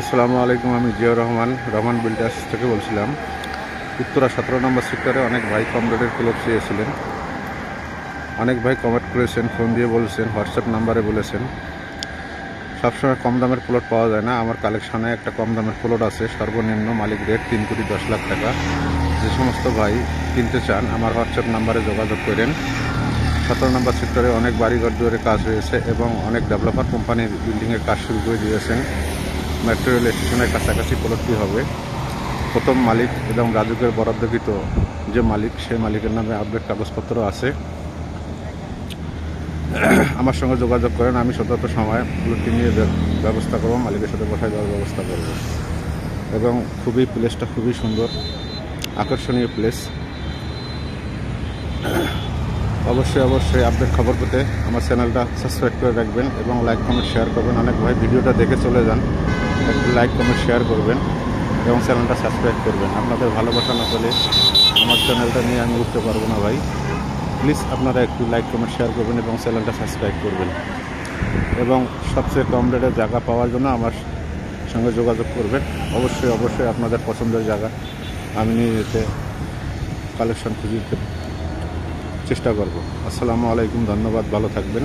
আসসালামু আলাইকুম। আমি জিয়াউর রহমান বিল্ডার্স থেকে বলছিলাম। উত্তরা 17 নম্বর সেক্টরে অনেক ভাই কম রেটের প্লট চেয়েছিলেন। অনেক ভাই কমেন্ট করেছেন, ফোন দিয়ে বলেছেন, হোয়াটসঅ্যাপ নাম্বারে বলেছেন। সবসময় কম দামের প্লট পাওয়া যায় না। আমার কালেকশনে একটা কম দামের প্লট আছে, সর্বনিম্ন মালিক রেট 3,10,00,000 টাকা। যে সমস্ত ভাই কিনতে চান আমার হোয়াটসঅ্যাপ নাম্বারে যোগাযোগ করেন। 17 নম্বর সেক্টরে অনেক বাড়িঘর দুয়ারে কাজ হয়েছে এবং অনেক ডেভেলপার কোম্পানির বিল্ডিংয়ের কাজ শুরু করে দিয়েছেন। মেট্রো রেল স্টেশনের কাছাকাছি প্লটটি হবে। প্রথম মালিক এবং রাজুকের বরাদ্দকৃত যে মালিক, সেই মালিকের নামে আপডেট কাগজপত্র আছে। আমার সঙ্গে যোগাযোগ করেন, আমি যথাযথ সময় প্লটটি নিয়ে ব্যবস্থা করব, মালিকের সাথে বসায় দেওয়ার ব্যবস্থা করব। এবং প্লেসটা খুবই সুন্দর, আকর্ষণীয় প্লেস। অবশ্যই আপডেট খবর পেতে আমার চ্যানেলটা সাবস্ক্রাইব করে রাখবেন এবং লাইক কমেন্ট শেয়ার করবেন। অনেক ভাই ভিডিওটা দেখে চলে যান, একটু লাইক কমেন্ট শেয়ার করবেন এবং চ্যানেলটা সাবস্ক্রাইব করবেন। আপনাদের ভালোবাসা না পেলে আমার চ্যানেলটা নিয়ে আমি উঠতে পারবো না ভাই। প্লিজ আপনারা একটু লাইক কমেন্ট শেয়ার করবেন এবং চ্যানেলটা সাবস্ক্রাইব করবেন। এবং সবচেয়ে কম রেটে জায়গা পাওয়ার জন্য আমার সঙ্গে যোগাযোগ করবেন। অবশ্যই আপনাদের পছন্দের জায়গা আমি নিয়ে যেতে কালেকশন খুঁজে চেষ্টা করব। আসসালামু আলাইকুম, ধন্যবাদ, ভালো থাকবেন।